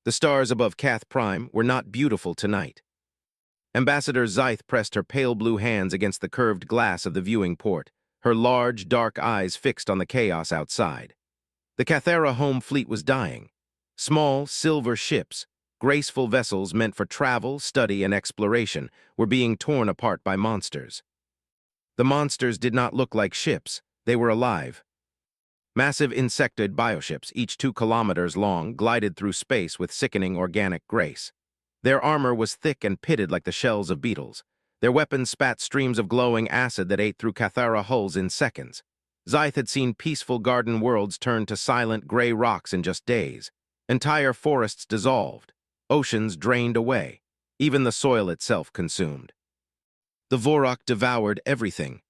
The stars above Cath Prime were not beautiful tonight. Ambassador Zyth pressed her pale blue hands against the curved glass of the viewing port, her large, dark eyes fixed on the chaos outside. The Cathera home fleet was dying. Small, silver ships, graceful vessels meant for travel, study, and exploration, were being torn apart by monsters. The monsters did not look like ships. They were alive. Massive insectoid bioships, each 2 kilometers long, glided through space with sickening organic grace. Their armor was thick and pitted like the shells of beetles. Their weapons spat streams of glowing acid that ate through Cathera hulls in seconds. Zyth had seen peaceful garden worlds turn to silent gray rocks in just days. Entire forests dissolved. Oceans drained away. Even the soil itself consumed. The Vorok devoured everything.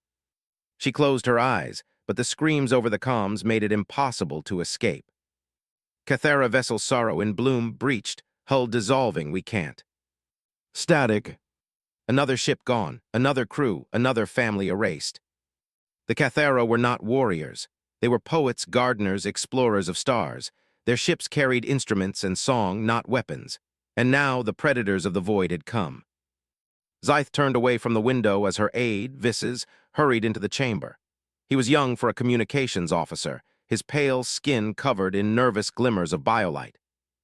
She closed her eyes, but the screams over the comms made it impossible to escape. Cathera vessel Sorrow in bloom breached, hull dissolving, we can't. Static. Another ship gone, another crew, another family erased. The Cathera were not warriors. They were poets, gardeners, explorers of stars. Their ships carried instruments and song, not weapons. And now the predators of the void had come. Zyth turned away from the window as her aide, Vises, hurried into the chamber. He was young for a communications officer, his pale skin covered in nervous glimmers of biolight.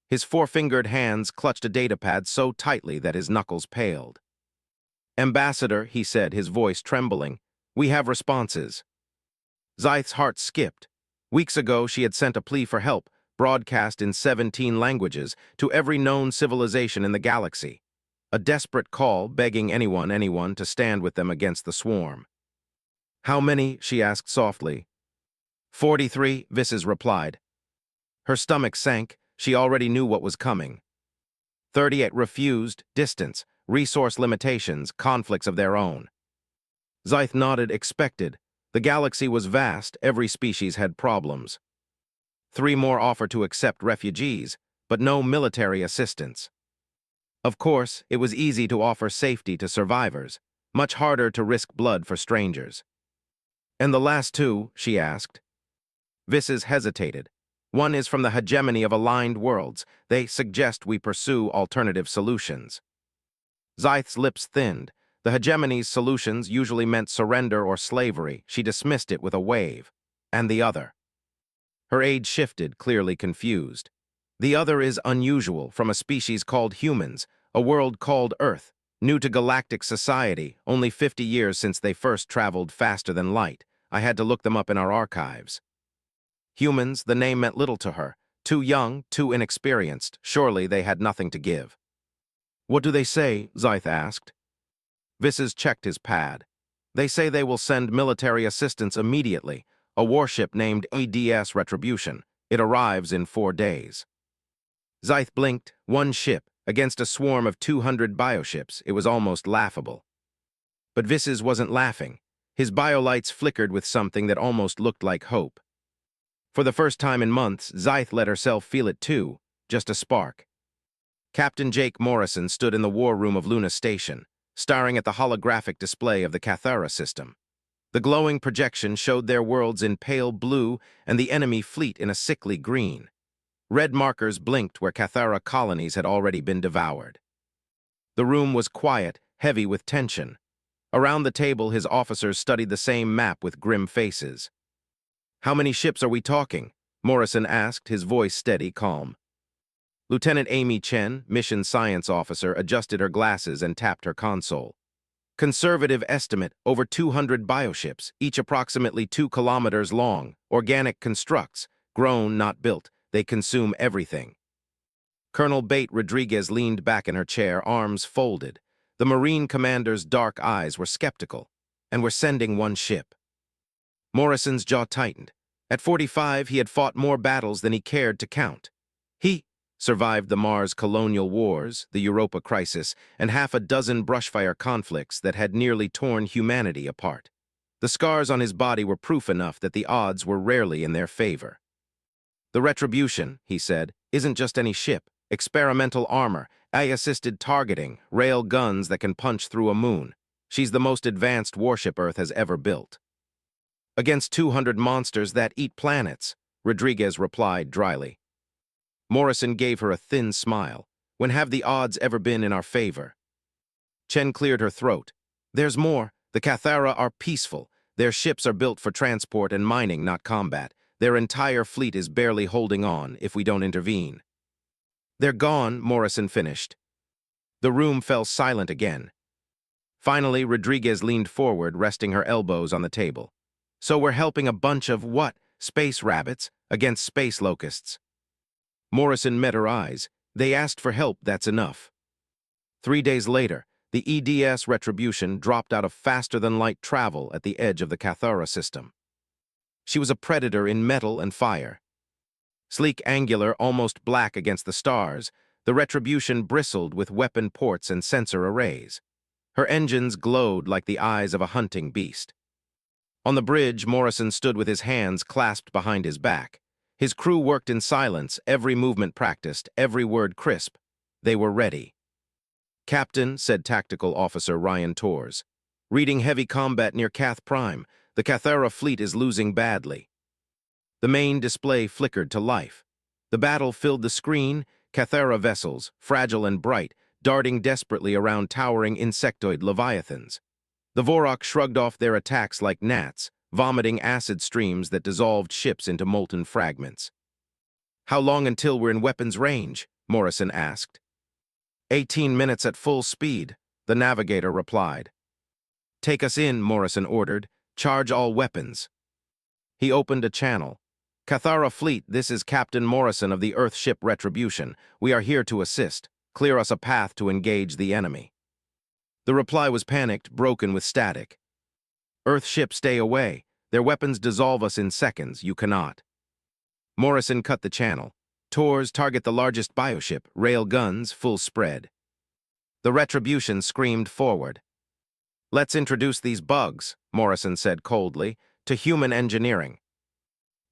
His 4-fingered hands clutched a datapad so tightly that his knuckles paled. "Ambassador," he said, his voice trembling, "we have responses." Zyth's heart skipped. Weeks ago, she had sent a plea for help, broadcast in 17 languages, to every known civilization in the galaxy. A desperate call begging anyone to stand with them against the swarm. "How many?" she asked softly. 43, Vises replied. Her stomach sank. She already knew what was coming. 38 refused, distance, resource limitations, conflicts of their own. Zyth nodded, expected. The galaxy was vast, every species had problems. 3 more offered to accept refugees, but no military assistance. Of course, it was easy to offer safety to survivors, much harder to risk blood for strangers. "And the last 2, she asked. Vises hesitated. "One is from the hegemony of aligned worlds. They suggest we pursue alternative solutions." Zyth's lips thinned. The hegemony's solutions usually meant surrender or slavery. She dismissed it with a wave. "And the other?" Her aide shifted, clearly confused. "The other is unusual, from a species called humans, a world called Earth, new to galactic society, only 50 years since they first traveled faster than light. I had to look them up in our archives." Humans, the name meant little to her. Too young, too inexperienced. Surely they had nothing to give. "What do they say?" Zyth asked. Vises checked his pad. "They say they will send military assistance immediately, a warship named EDS Retribution. It arrives in 4 days." Zyth blinked. 1 ship, against a swarm of 200 bioships. It was almost laughable. But Vises wasn't laughing. His biolights flickered with something that almost looked like hope. For the first time in months, Zyth let herself feel it too, just a spark. Captain Jake Morrison stood in the war room of Luna Station, staring at the holographic display of the Cathera system. The glowing projection showed their worlds in pale blue and the enemy fleet in a sickly green. Red markers blinked where Cathera colonies had already been devoured. The room was quiet, heavy with tension. Around the table, his officers studied the same map with grim faces. "How many ships are we talking?" Morrison asked, his voice steady, calm. Lieutenant Amy Chen, mission science officer, adjusted her glasses and tapped her console. "Conservative estimate, over 200 bioships, each approximately 2 kilometers long, organic constructs, grown, not built. They consume everything." Colonel Bate Rodriguez leaned back in her chair, arms folded. The Marine commander's dark eyes were skeptical. "And we're sending 1 ship." Morrison's jaw tightened. At 45, he had fought more battles than he cared to count. He survived the Mars colonial wars, the Europa crisis, and half a dozen brushfire conflicts that had nearly torn humanity apart. The scars on his body were proof enough that the odds were rarely in their favor. "The Retribution," he said, "isn't just any ship. Experimental armor, AI-assisted targeting, rail guns that can punch through a moon. She's the most advanced warship Earth has ever built." "Against 200 monsters that eat planets," Rodriguez replied dryly. Morrison gave her a thin smile. When have the odds ever been in our favor? Chen cleared her throat. There's more. The Cathara are peaceful. Their ships are built for transport and mining, not combat. Their entire fleet is barely holding on if we don't intervene. They're gone, Morrison finished. The room fell silent again. Finally, Rodriguez leaned forward, resting her elbows on the table. So we're helping a bunch of what? Space rabbits against space locusts. Morrison met her eyes. They asked for help, that's enough. 3 days later, the EDS Retribution dropped out of faster-than-light travel at the edge of the Cathara system. She was a predator in metal and fire. Sleek, angular, almost black against the stars, the Retribution bristled with weapon ports and sensor arrays. Her engines glowed like the eyes of a hunting beast. On the bridge, Morrison stood with his hands clasped behind his back. His crew worked in silence, every movement practiced, every word crisp. They were ready. "Captain," said Tactical Officer Ryan Torres, "reading heavy combat near Cath Prime. The Cathara fleet is losing badly." The main display flickered to life. The battle filled the screen, Cathara vessels, fragile and bright, darting desperately around towering insectoid leviathans. The Vorok shrugged off their attacks like gnats, vomiting acid streams that dissolved ships into molten fragments. "How long until we're in weapons range?" Morrison asked. 18 minutes at full speed, the navigator replied. "Take us in," Morrison ordered. "Charge all weapons." He opened a channel. "Cathara Fleet, this is Captain Morrison of the Earthship Retribution. We are here to assist. Clear us a path to engage the enemy." The reply was panicked, broken with static. "Earthship, stay away. Their weapons dissolve us in seconds. You cannot." Morrison cut the channel. "Tors, target the largest bioship. Rail guns, full spread." The Retribution screamed forward. "Let's introduce these bugs," Morrison said coldly, "to human engineering."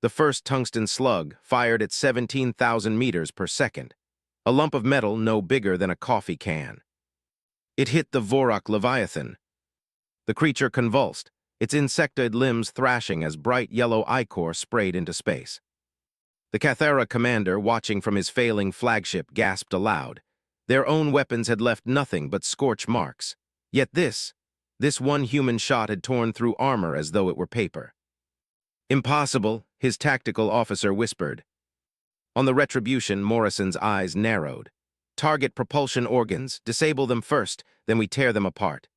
The first tungsten slug fired at 17,000 meters per second, a lump of metal no bigger than a coffee can. It hit the Vorok Leviathan. The creature convulsed, its insectoid limbs thrashing as bright yellow ichor sprayed into space. The Cathara commander, watching from his failing flagship, gasped aloud. Their own weapons had left nothing but scorch marks. Yet this one human shot had torn through armor as though it were paper. "Impossible," his tactical officer whispered. On the Retribution, Morrison's eyes narrowed. "Target propulsion organs, disable them first, then we tear them apart."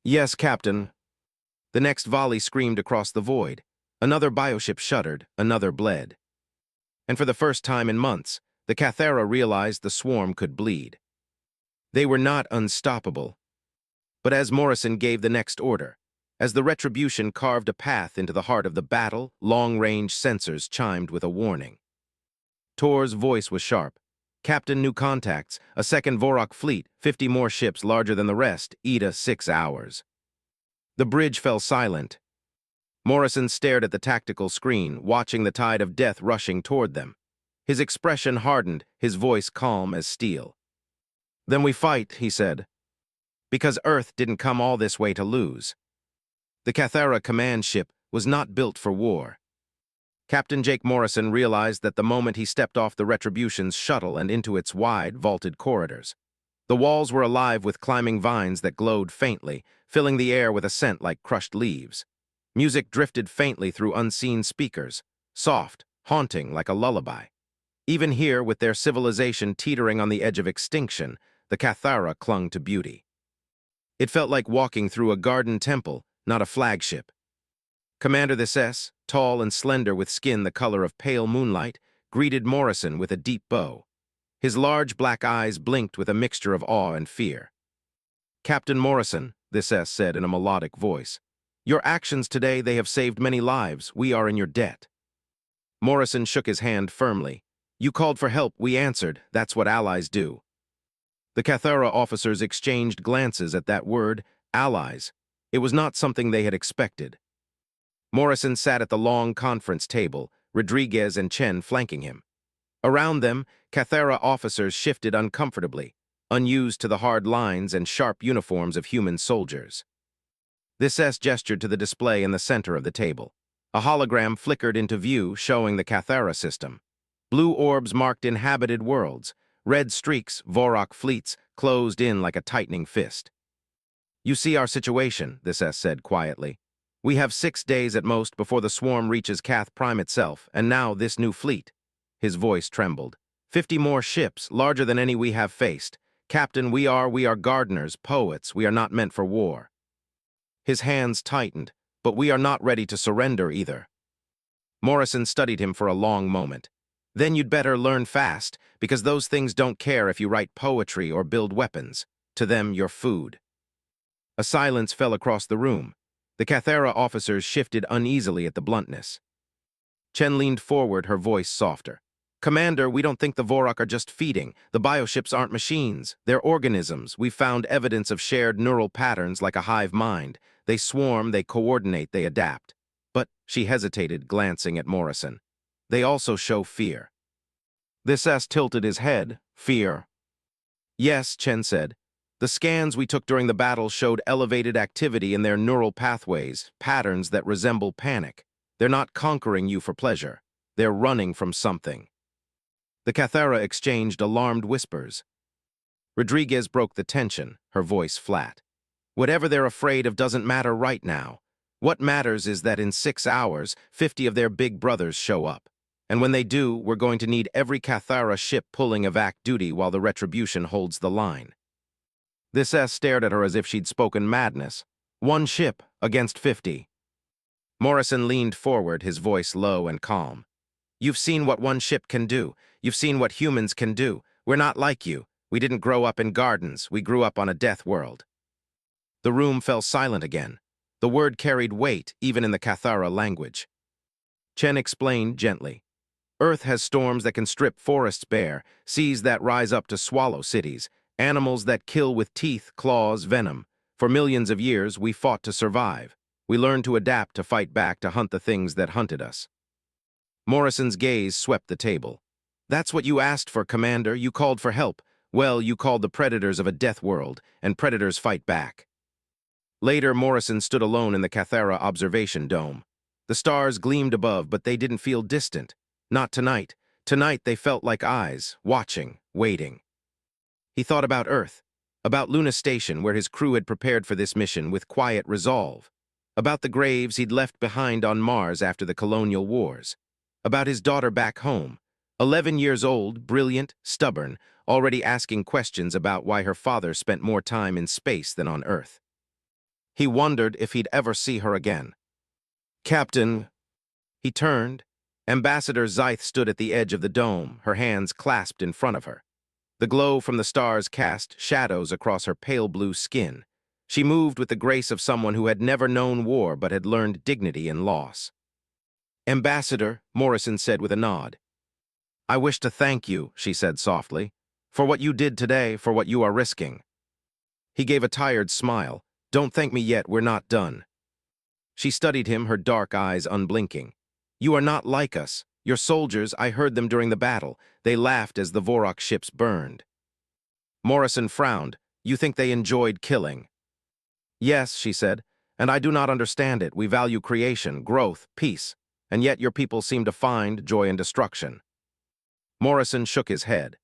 "Yes, Captain." The next volley screamed across the void. Another bioship shuddered, another bled. And for the first time in months, the Cathara realized the swarm could bleed. They were not unstoppable. But as Morrison gave the next order, as the Retribution carved a path into the heart of the battle, long-range sensors chimed with a warning. Tor's voice was sharp. "Captain, new contacts. A second Vorok fleet, 50 more ships larger than the rest. ETA 6 hours. The bridge fell silent. Morrison stared at the tactical screen, watching the tide of death rushing toward them. His expression hardened, his voice calm as steel. "Then we fight," he said. "Because Earth didn't come all this way to lose." The Cathara command ship was not built for war. Captain Jake Morrison realized that the moment he stepped off the Retribution's shuttle and into its wide, vaulted corridors. The walls were alive with climbing vines that glowed faintly, filling the air with a scent like crushed leaves. Music drifted faintly through unseen speakers, soft, haunting like a lullaby. Even here, with their civilization teetering on the edge of extinction, the Cathara clung to beauty. It felt like walking through a garden temple, not a flagship. Commander This S, tall and slender with skin the color of pale moonlight, greeted Morrison with a deep bow. His large black eyes blinked with a mixture of awe and fear. "Captain Morrison," This S said in a melodic voice, "your actions today, they have saved many lives. We are in your debt." Morrison shook his hand firmly. "You called for help, we answered. That's what allies do." The Cathara officers exchanged glances at that word, allies. It was not something they had expected. Morrison sat at the long conference table, Rodriguez and Chen flanking him. Around them, Cathara officers shifted uncomfortably, unused to the hard lines and sharp uniforms of human soldiers. This S gestured to the display in the center of the table. A hologram flickered into view, showing the Cathara system. Blue orbs marked inhabited worlds. Red streaks, Vorok fleets, closed in like a tightening fist. You see our situation, this S said quietly. We have 6 days at most before the swarm reaches Cath Prime itself, and now this new fleet. His voice trembled. 50 more ships, larger than any we have faced. Captain, we are gardeners, poets, we are not meant for war. His hands tightened, but we are not ready to surrender either. Morrison studied him for a long moment. Then you'd better learn fast, because those things don't care if you write poetry or build weapons. To them, you're food. A silence fell across the room. The Cathera officers shifted uneasily at the bluntness. Chen leaned forward, her voice softer. Commander, we don't think the Vorok are just feeding. The bioships aren't machines. They're organisms. We've found evidence of shared neural patterns like a hive mind. They swarm, they coordinate, they adapt. But, she hesitated, glancing at Morrison. They also show fear. This S tilted his head. Fear. Yes, Chen said. The scans we took during the battle showed elevated activity in their neural pathways, patterns that resemble panic. They're not conquering you for pleasure. They're running from something. The Cathera exchanged alarmed whispers. Rodriguez broke the tension, her voice flat. Whatever they're afraid of doesn't matter right now. What matters is that in 6 hours, 50 of their big brothers show up. And when they do, we're going to need every Cathera ship pulling evac duty while the Retribution holds the line. This S stared at her as if she'd spoken madness. 1 ship against 50. Morrison leaned forward, his voice low and calm. You've seen what 1 ship can do. You've seen what humans can do. We're not like you. We didn't grow up in gardens. We grew up on a death world. The room fell silent again. The word carried weight, even in the Cathara language. Chen explained gently. Earth has storms that can strip forests bare, seas that rise up to swallow cities, animals that kill with teeth, claws, venom. For millions of years, we fought to survive. We learned to adapt, to fight back, to hunt the things that hunted us. Morrison's gaze swept the table. That's what you asked for, Commander. You called for help. Well, you called the predators of a death world, and predators fight back. Later, Morrison stood alone in the Cathera observation dome. The stars gleamed above, but they didn't feel distant. Not tonight. Tonight, they felt like eyes, watching, waiting. He thought about Earth, about Luna Station, where his crew had prepared for this mission with quiet resolve, about the graves he'd left behind on Mars after the colonial wars, about his daughter back home, 11 years old, brilliant, stubborn, already asking questions about why her father spent more time in space than on Earth. He wondered if he'd ever see her again. Captain. He turned. Ambassador Zyth stood at the edge of the dome, her hands clasped in front of her. The glow from the stars cast shadows across her pale blue skin. She moved with the grace of someone who had never known war but had learned dignity in loss. Ambassador, Morrison said with a nod. I wish to thank you, she said softly, for what you did today, for what you are risking. He gave a tired smile. Don't thank me yet, we're not done. She studied him, her dark eyes unblinking. You are not like us. Your soldiers, I heard them during the battle. They laughed as the Vorok ships burned. Morrison frowned. You think they enjoyed killing? Yes, she said, and I do not understand it. We value creation, growth, peace, and yet your people seem to find joy in destruction. Morrison shook his head.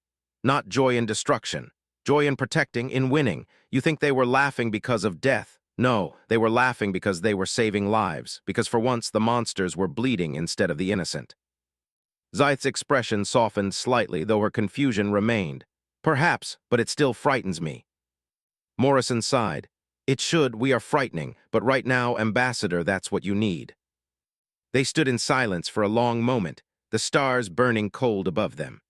Not joy in destruction. Joy in protecting, in winning. You think they were laughing because of death. No, they were laughing because they were saving lives, because for once the monsters were bleeding instead of the innocent. Zyth's expression softened slightly, though her confusion remained. Perhaps, but it still frightens me. Morrison sighed. It should, we are frightening, but right now, Ambassador, that's what you need. They stood in silence for a long moment, the stars burning cold above them.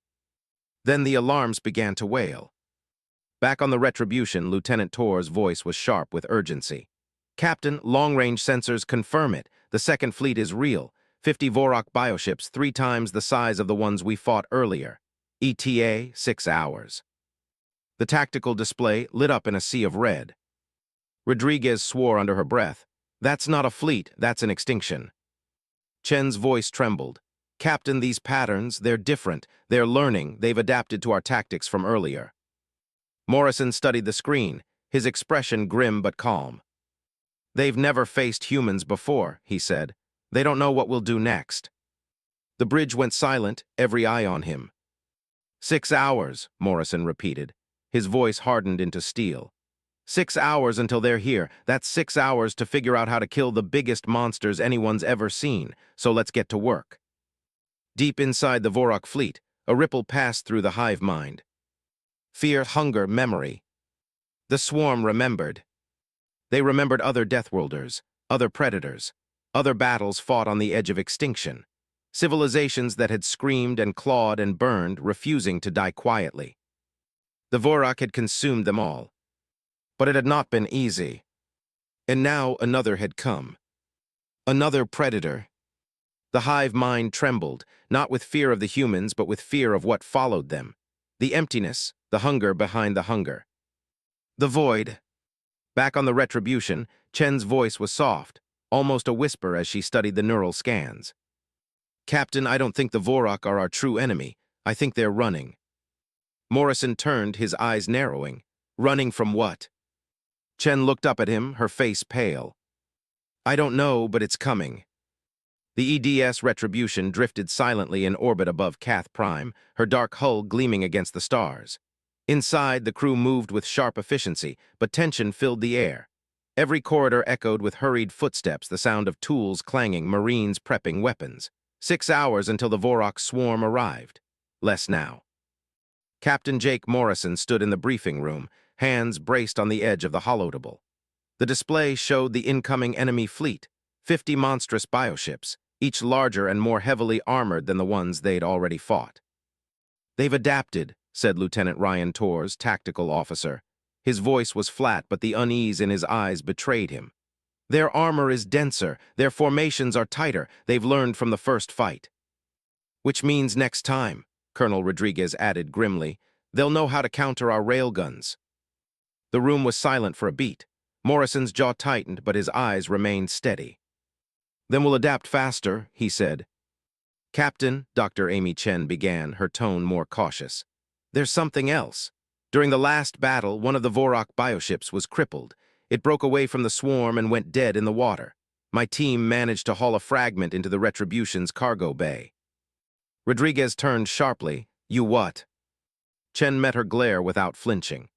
Then the alarms began to wail. Back on the Retribution, Lieutenant Tor's voice was sharp with urgency. Captain, long-range sensors confirm it. The second fleet is real. 50 Vorok bioships, 3 times the size of the ones we fought earlier. ETA, 6 hours. The tactical display lit up in a sea of red. Rodriguez swore under her breath. That's not a fleet, that's an extinction. Chen's voice trembled. Captain, these patterns, they're different. They're learning. They've adapted to our tactics from earlier. Morrison studied the screen, his expression grim but calm. They've never faced humans before, he said. They don't know what we'll do next. The bridge went silent, every eye on him. 6 hours, Morrison repeated. His voice hardened into steel. 6 hours until they're here. That's 6 hours to figure out how to kill the biggest monsters anyone's ever seen, so let's get to work. Deep inside the Vorok fleet, a ripple passed through the hive mind. Fear, hunger, memory. The swarm remembered. They remembered other Deathworlders, other predators, other battles fought on the edge of extinction, civilizations that had screamed and clawed and burned, refusing to die quietly. The Vorok had consumed them all. But it had not been easy. And now another had come. Another predator. The hive mind trembled, not with fear of the humans, but with fear of what followed them. The emptiness, the hunger behind the hunger. The void. Back on the retribution, Chen's voice was soft, almost a whisper as she studied the neural scans. Captain, I don't think the Vorok are our true enemy. I think they're running. Morrison turned, his eyes narrowing. Running from what? Chen looked up at him, her face pale. I don't know, but it's coming. The EDS Retribution drifted silently in orbit above Cath Prime, her dark hull gleaming against the stars. Inside, the crew moved with sharp efficiency, but tension filled the air. Every corridor echoed with hurried footsteps, the sound of tools clanging, Marines prepping weapons. 6 hours until the Vorok swarm arrived. Less now. Captain Jake Morrison stood in the briefing room, hands braced on the edge of the holodable. The display showed the incoming enemy fleet, 50 monstrous bioships, each larger and more heavily armored than the ones they'd already fought. They've adapted, said Lieutenant Ryan Torres, tactical officer. His voice was flat, but the unease in his eyes betrayed him. Their armor is denser, their formations are tighter, they've learned from the first fight. Which means next time, Colonel Rodriguez added grimly, they'll know how to counter our railguns. The room was silent for a beat. Morrison's jaw tightened, but his eyes remained steady. Then we'll adapt faster, he said. Captain, Dr. Amy Chen began, her tone more cautious. There's something else. During the last battle, one of the Vorok bioships was crippled. It broke away from the swarm and went dead in the water. My team managed to haul a fragment into the Retribution's cargo bay. Rodriguez turned sharply. You what? Chen met her glare without flinching.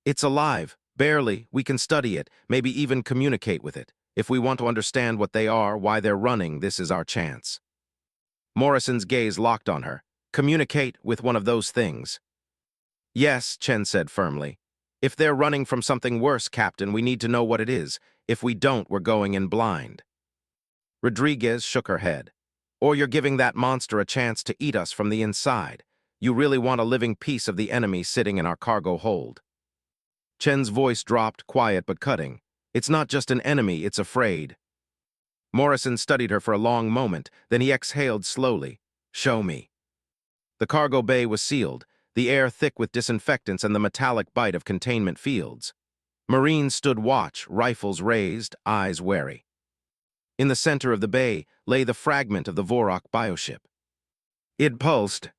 It's alive. Barely. We can study it, maybe even communicate with it. If we want to understand what they are, why they're running, this is our chance. Morrison's gaze locked on her. Communicate with one of those things. Yes, Chen said firmly. If they're running from something worse, Captain, we need to know what it is. If we don't, we're going in blind. Rodriguez shook her head. Or you're giving that monster a chance to eat us from the inside. You really want a living piece of the enemy sitting in our cargo hold. Chen's voice dropped, quiet but cutting. It's not just an enemy, it's afraid. Morrison studied her for a long moment, then he exhaled slowly. Show me. The cargo bay was sealed, the air thick with disinfectants and the metallic bite of containment fields. Marines stood watch, rifles raised, eyes wary. In the center of the bay lay the fragment of the Vorok bioship. It pulsed.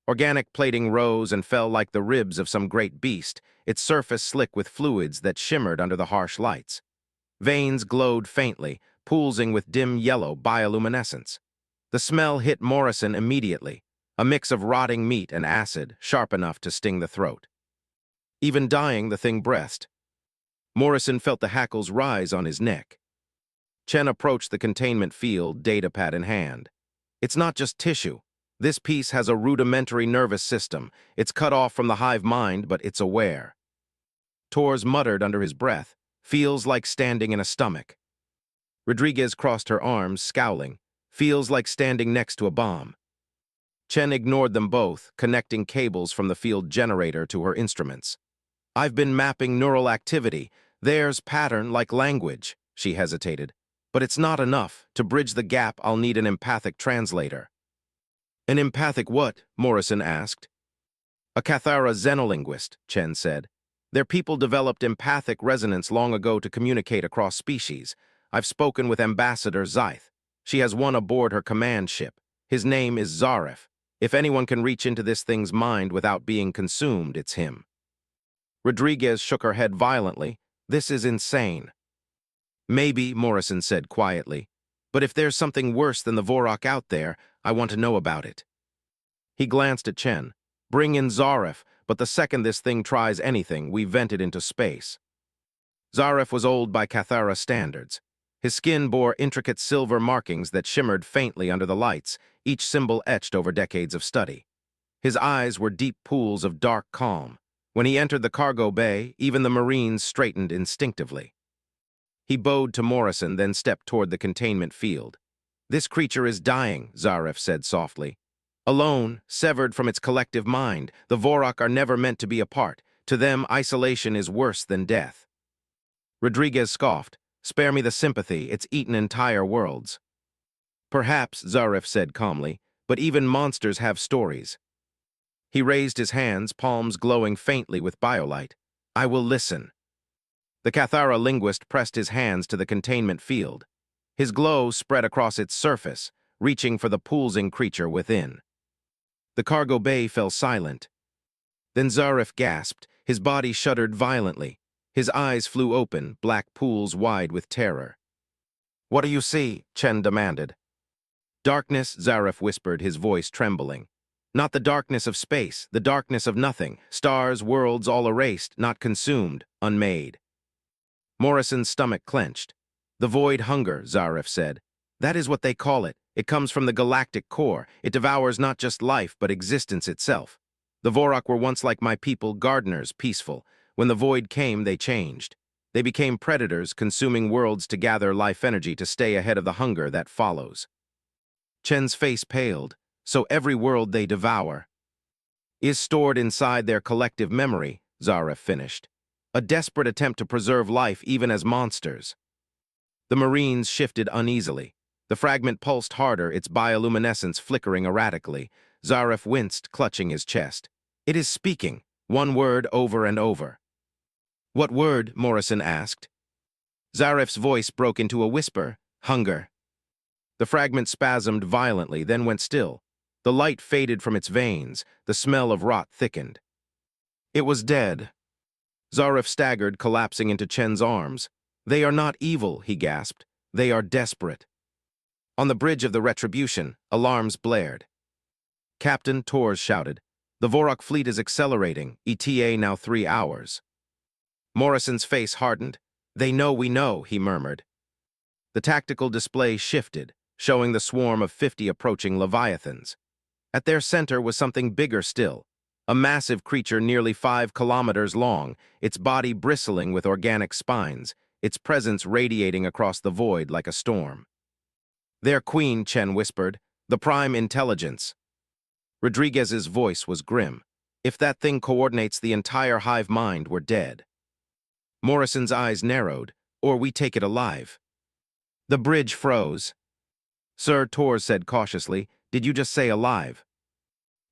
Organic plating rose and fell like the ribs of some great beast, its surface slick with fluids that shimmered under the harsh lights. Veins glowed faintly, pulsing with dim yellow bioluminescence. The smell hit Morrison immediately, a mix of rotting meat and acid, sharp enough to sting the throat. Even dying, the thing breathed. Morrison felt the hackles rise on his neck. Chen approached the containment field, datapad in hand. It's not just tissue. This piece has a rudimentary nervous system. It's cut off from the hive mind, but it's aware. Torres muttered under his breath, feels like standing in a stomach. Rodriguez crossed her arms, scowling, feels like standing next to a bomb. Chen ignored them both, connecting cables from the field generator to her instruments. I've been mapping neural activity. There's pattern like language, she hesitated. But it's not enough. To bridge the gap, I'll need an empathic translator. An empathic what? Morrison asked. A Cathara xenolinguist, Chen said. Their people developed empathic resonance long ago to communicate across species. I've spoken with Ambassador Zyth. She has one aboard her command ship. His name is Zaref. If anyone can reach into this thing's mind without being consumed, it's him. Rodriguez shook her head violently. This is insane. Maybe, Morrison said quietly. But if there's something worse than the Vorok out there, I want to know about it. He glanced at Chen. Bring in Zaref, but the second this thing tries anything, we vent it into space. Zaref was old by Cathara standards. His skin bore intricate silver markings that shimmered faintly under the lights, each symbol etched over decades of study. His eyes were deep pools of dark calm. When he entered the cargo bay, even the Marines straightened instinctively. He bowed to Morrison, then stepped toward the containment field. This creature is dying, Zaref said softly. Alone, severed from its collective mind, the Vorok are never meant to be apart. To them, isolation is worse than death. Rodriguez scoffed. Spare me the sympathy, it's eaten entire worlds. Perhaps, Zaref said calmly, but even monsters have stories. He raised his hands, palms glowing faintly with biolight. I will listen. The Cathara linguist pressed his hands to the containment field. His glow spread across its surface, reaching for the pulsing creature within. The cargo bay fell silent. Then Zaref gasped. His body shuddered violently. His eyes flew open, black pools wide with terror. What do you see? Chen demanded. Darkness, Zaref whispered, his voice trembling. Not the darkness of space, the darkness of nothing. Stars, worlds all erased, not consumed, unmade. Morrison's stomach clenched. The void hunger, Zaref said. That is what they call it. It comes from the galactic core. It devours not just life, but existence itself. The Vorok were once like my people, gardeners, peaceful. When the void came, they changed. They became predators, consuming worlds to gather life energy to stay ahead of the hunger that follows. Chen's face paled. So every world they devour is stored inside their collective memory, Zaref finished. A desperate attempt to preserve life even as monsters. The Marines shifted uneasily. The fragment pulsed harder, its bioluminescence flickering erratically. Zaref winced, clutching his chest. It is speaking, one word over and over. What word? Morrison asked. Zaref's voice broke into a whisper. Hunger. The fragment spasmed violently, then went still. The light faded from its veins. The smell of rot thickened. It was dead. Zaref staggered, collapsing into Chen's arms. They are not evil, he gasped. They are desperate. On the bridge of the Retribution, alarms blared. Captain, Torres shouted. The Vorok fleet is accelerating, ETA now 3 hours. Morrison's face hardened. They know we know, he murmured. The tactical display shifted, showing the swarm of 50 approaching Leviathans. At their center was something bigger still, a massive creature nearly 5 kilometers long, its body bristling with organic spines, its presence radiating across the void like a storm. Their queen, Chen whispered, the prime intelligence. Rodriguez's voice was grim. If that thing coordinates the entire hive mind, we're dead. Morrison's eyes narrowed, or we take it alive. The bridge froze. Sir, Torres said cautiously, did you just say alive?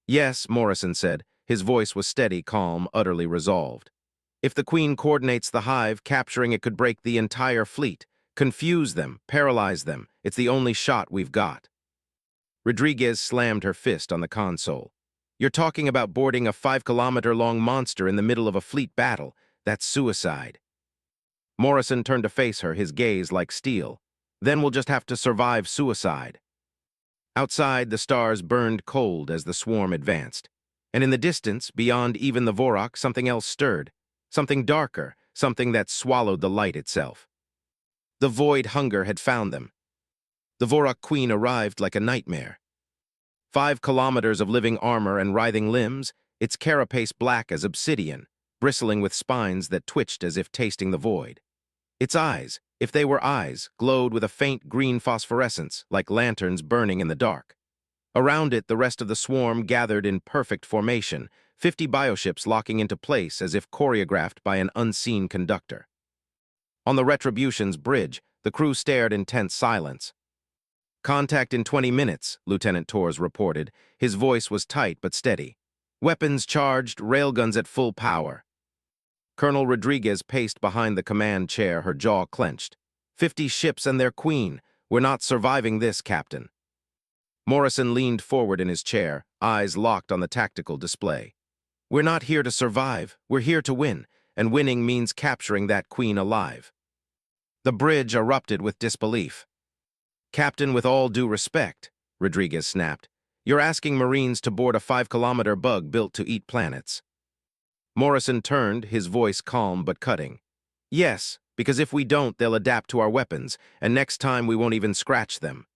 Yes, Morrison said. His voice was steady, calm, utterly resolved. If the Queen coordinates the hive, capturing it could break the entire fleet, confuse them, paralyze them. It's the only shot we've got. Rodriguez slammed her fist on the console. You're talking about boarding a 5-kilometer-long monster in the middle of a fleet battle. That's suicide. Morrison turned to face her, his gaze like steel. Then we'll just have to survive suicide. Outside, the stars burned cold as the swarm advanced. And in the distance, beyond even the Vorok, something else stirred. Something darker, something that swallowed the light itself. The void hunger had found them. The Vorok Queen arrived like a nightmare. 5 kilometers of living armor and writhing limbs, its carapace black as obsidian, bristling with spines that twitched as if tasting the void. Its eyes, if they were eyes, glowed with a faint green phosphorescence, like lanterns burning in the dark. Around it, the rest of the swarm gathered in perfect formation, 50 bioships locking into place as if choreographed by an unseen conductor. On the Retribution's bridge, the crew stared in tense silence. Contact in 20 minutes, Lieutenant Torres reported. His voice was tight but steady. Weapons charged, railguns at full power. Colonel Rodriguez paced behind the command chair, her jaw clenched. 50 ships and their queen. We're not surviving this, Captain. Morrison leaned forward in his chair, eyes locked on the tactical display. We're not here to survive. We're here to win, and winning means capturing that queen alive. The bridge erupted with disbelief. Captain, with all due respect, Rodriguez snapped, you're asking Marines to board a 5-kilometer bug built to eat planets. Morrison turned, his voice calm but cutting. Yes, because if we don't, they'll adapt to our weapons, and next time we won't even scratch them.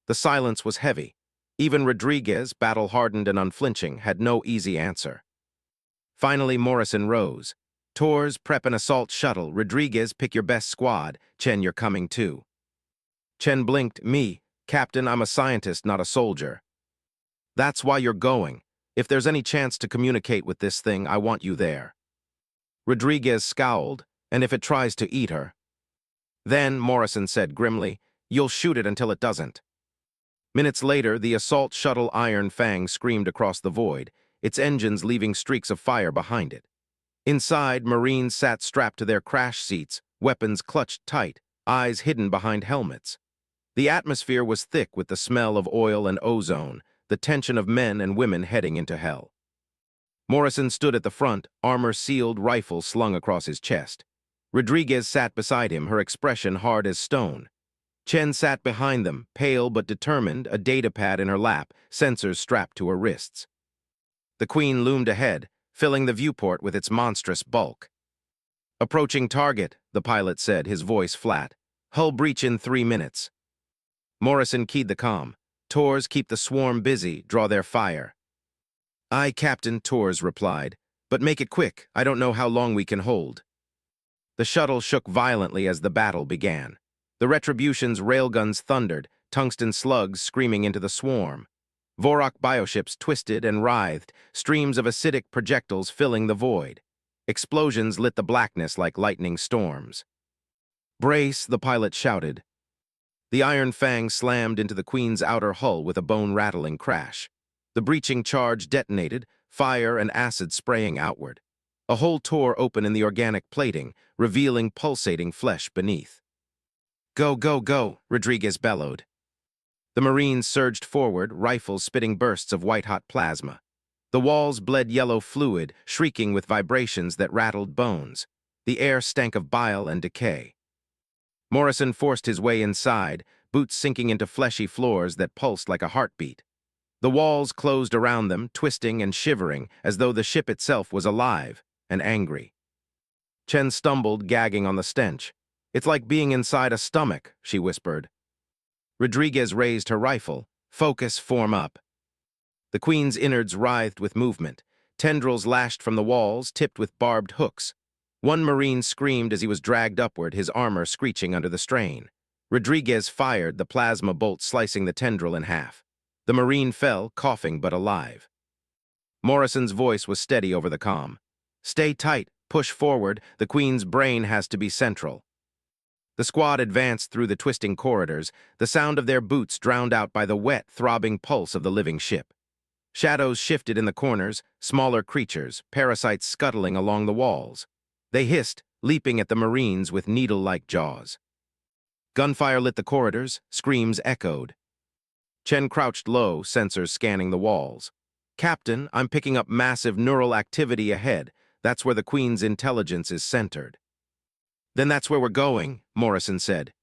The silence was heavy. Even Rodriguez, battle-hardened and unflinching, had no easy answer. Finally, Morrison rose. Tours, prep an assault shuttle. Rodriguez, pick your best squad. Chen, you're coming too. Chen blinked. Me, Captain, I'm a scientist, not a soldier. That's why you're going. If there's any chance to communicate with this thing, I want you there. Rodriguez scowled. And if it tries to eat her? Then, Morrison said grimly, you'll shoot it until it doesn't. Minutes later, the assault shuttle Iron Fang screamed across the void, its engines leaving streaks of fire behind it. Inside, Marines sat strapped to their crash seats, weapons clutched tight, eyes hidden behind helmets. The atmosphere was thick with the smell of oil and ozone, the tension of men and women heading into hell. Morrison stood at the front, armor-sealed rifle slung across his chest. Rodriguez sat beside him, her expression hard as stone. Chen sat behind them, pale but determined, a datapad in her lap, sensors strapped to her wrists. The Queen loomed ahead, filling the viewport with its monstrous bulk. Approaching target, the pilot said, his voice flat. Hull breach in 3 minutes. Morrison keyed the comm. Tours, keep the swarm busy, draw their fire. Aye, Captain, Tours replied. But make it quick, I don't know how long we can hold. The shuttle shook violently as the battle began. The Retribution's railguns thundered, tungsten slugs screaming into the swarm. Vorok bioships twisted and writhed, streams of acidic projectiles filling the void. Explosions lit the blackness like lightning storms. Brace, the pilot shouted. The Iron Fang slammed into the Queen's outer hull with a bone-rattling crash. The breaching charge detonated, fire and acid spraying outward. A hole tore open in the organic plating, revealing pulsating flesh beneath. Go, go, go, Rodriguez bellowed. The Marines surged forward, rifles spitting bursts of white-hot plasma. The walls bled yellow fluid, shrieking with vibrations that rattled bones. The air stank of bile and decay. Morrison forced his way inside, boots sinking into fleshy floors that pulsed like a heartbeat. The walls closed around them, twisting and shivering, as though the ship itself was alive and angry. Chen stumbled, gagging on the stench. It's like being inside a stomach, she whispered. Rodriguez raised her rifle. Focus, form up. The Queen's innards writhed with movement. Tendrils lashed from the walls, tipped with barbed hooks. One Marine screamed as he was dragged upward, his armor screeching under the strain. Rodriguez fired, the plasma bolt slicing the tendril in half. The Marine fell, coughing but alive. Morrison's voice was steady over the comm. Stay tight, push forward, the Queen's brain has to be central. The squad advanced through the twisting corridors, the sound of their boots drowned out by the wet, throbbing pulse of the living ship. Shadows shifted in the corners, smaller creatures, parasites scuttling along the walls. They hissed, leaping at the Marines with needle-like jaws. Gunfire lit the corridors, screams echoed. Chen crouched low, sensors scanning the walls. Captain, I'm picking up massive neural activity ahead. That's where the Queen's intelligence is centered. Then that's where we're going, Morrison said.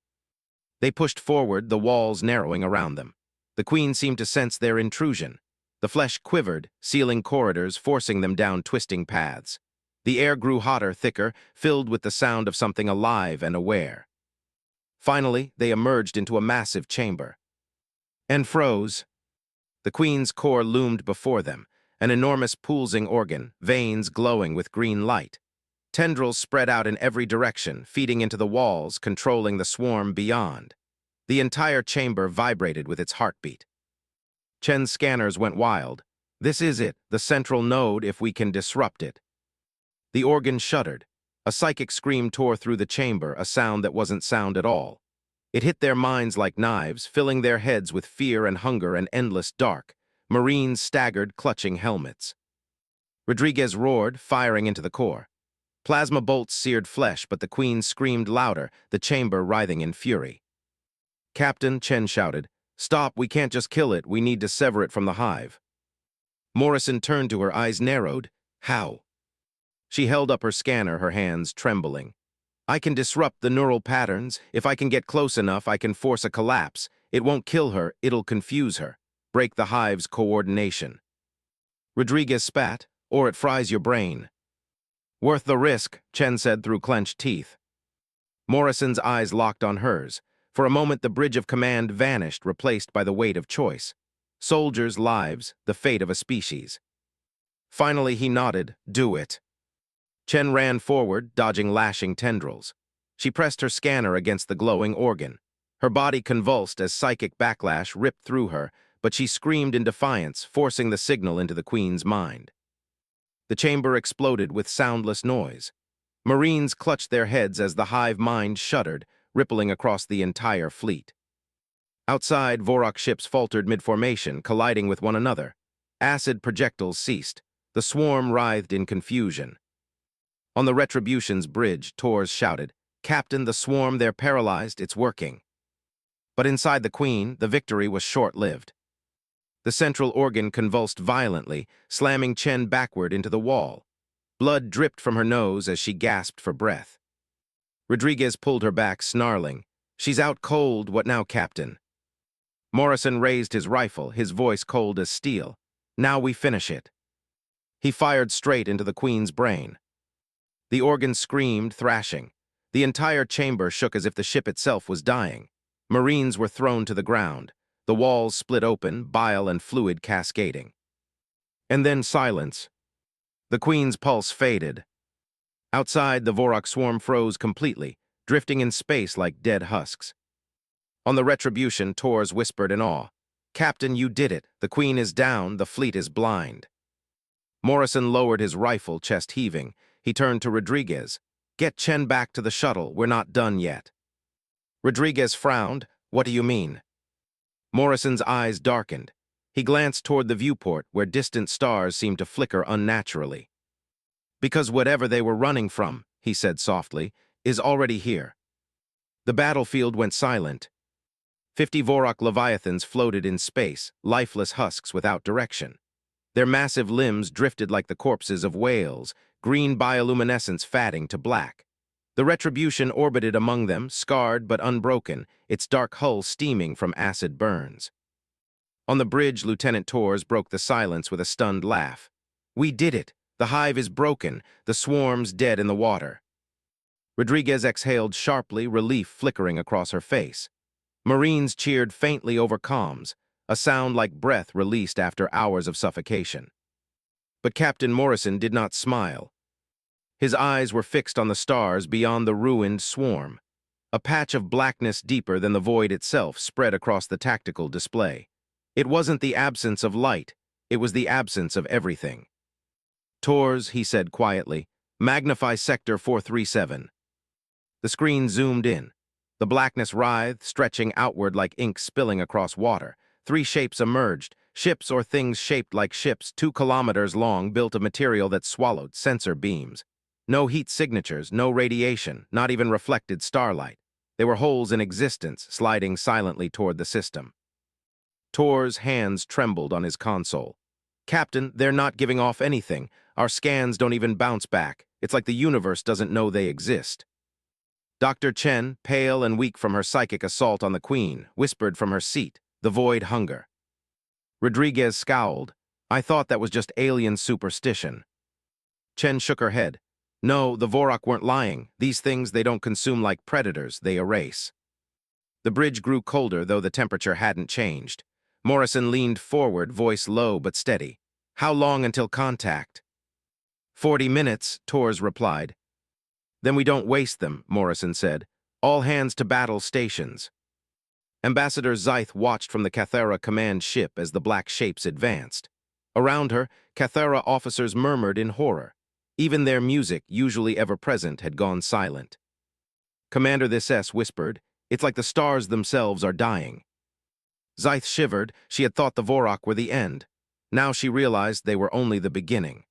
They pushed forward, the walls narrowing around them. The Queen seemed to sense their intrusion. The flesh quivered, sealing corridors, forcing them down twisting paths. The air grew hotter, thicker, filled with the sound of something alive and aware. Finally, they emerged into a massive chamber. And froze. The Queen's core loomed before them, an enormous pulsing organ, veins glowing with green light. Tendrils spread out in every direction, feeding into the walls, controlling the swarm beyond. The entire chamber vibrated with its heartbeat. Chen's scanners went wild. This is it, the central node if we can disrupt it. The organ shuddered. A psychic scream tore through the chamber, a sound that wasn't sound at all. It hit their minds like knives, filling their heads with fear and hunger and endless dark. Marines staggered, clutching helmets. Rodriguez roared, firing into the core. Plasma bolts seared flesh, but the Queen screamed louder, the chamber writhing in fury. Captain, Chen shouted, stop, we can't just kill it, we need to sever it from the hive. Morrison turned to her, eyes narrowed. How? She held up her scanner, her hands trembling. I can disrupt the neural patterns. If I can get close enough, I can force a collapse. It won't kill her, it'll confuse her. Break the hive's coordination. Rodriguez spat, or it fries your brain. Worth the risk, Chen said through clenched teeth. Morrison's eyes locked on hers. For a moment, the bridge of command vanished, replaced by the weight of choice. Soldiers' lives, the fate of a species. Finally, he nodded. Do it. Chen ran forward, dodging lashing tendrils. She pressed her scanner against the glowing organ. Her body convulsed as psychic backlash ripped through her, but she screamed in defiance, forcing the signal into the Queen's mind. The chamber exploded with soundless noise. Marines clutched their heads as the hive mind shuddered, rippling across the entire fleet. Outside, Vorok ships faltered mid-formation, colliding with one another. Acid projectiles ceased. The swarm writhed in confusion. On the Retribution's bridge, Tors shouted, "Captain, the swarm, they're paralyzed, it's working." But inside the Queen, the victory was short-lived. The central organ convulsed violently, slamming Chen backward into the wall. Blood dripped from her nose as she gasped for breath. Rodriguez pulled her back, snarling, "She's out cold, what now, Captain?" Morrison raised his rifle, his voice cold as steel. "Now we finish it." He fired straight into the Queen's brain. The organ screamed, thrashing. The entire chamber shook as if the ship itself was dying. Marines were thrown to the ground. The walls split open, bile and fluid cascading. And then silence. The Queen's pulse faded. Outside, the Vorok swarm froze completely, drifting in space like dead husks. On the Retribution, Tors whispered in awe, "Captain, you did it. The Queen is down, the fleet is blind." Morrison lowered his rifle, chest heaving. He turned to Rodriguez. "Get Chen back to the shuttle, we're not done yet." Rodriguez frowned. "What do you mean?" Morrison's eyes darkened. He glanced toward the viewport, where distant stars seemed to flicker unnaturally. "Because whatever they were running from," he said softly, "is already here." The battlefield went silent. 50 Vorok Leviathans floated in space, lifeless husks without direction. Their massive limbs drifted like the corpses of whales, green bioluminescence fading to black. The Retribution orbited among them, scarred but unbroken, its dark hull steaming from acid burns. On the bridge, Lieutenant Tors broke the silence with a stunned laugh. "We did it! The hive is broken, the swarm's dead in the water." Rodriguez exhaled sharply, relief flickering across her face. Marines cheered faintly over comms, a sound like breath released after hours of suffocation. But Captain Morrison did not smile. His eyes were fixed on the stars beyond the ruined swarm. A patch of blackness deeper than the void itself spread across the tactical display. It wasn't the absence of light, it was the absence of everything. "Tors," he said quietly, "magnify Sector 437. The screen zoomed in. The blackness writhed, stretching outward like ink spilling across water. 3 shapes emerged, ships or things shaped like ships 2 kilometers long, built of material that swallowed sensor beams. No heat signatures, no radiation, not even reflected starlight. They were holes in existence, sliding silently toward the system. Tor's hands trembled on his console. "Captain, they're not giving off anything. Our scans don't even bounce back. It's like the universe doesn't know they exist." Dr. Chen, pale and weak from her psychic assault on the Queen, whispered from her seat, "The void hunger." Rodriguez scowled. "I thought that was just alien superstition." Chen shook her head. "No, the Vorok weren't lying. These things, they don't consume like predators, they erase." The bridge grew colder, though the temperature hadn't changed. Morrison leaned forward, voice low but steady. "How long until contact?" 40 minutes, Tors replied. "Then we don't waste them," Morrison said. "All hands to battle stations." Ambassador Zyth watched from the Cathera command ship as the black shapes advanced. Around her, Cathera officers murmured in horror. Even their music, usually ever-present, had gone silent. Commander this S whispered, "It's like the stars themselves are dying." Zyth shivered. She had thought the Vorok were the end. Now she realized they were only the beginning.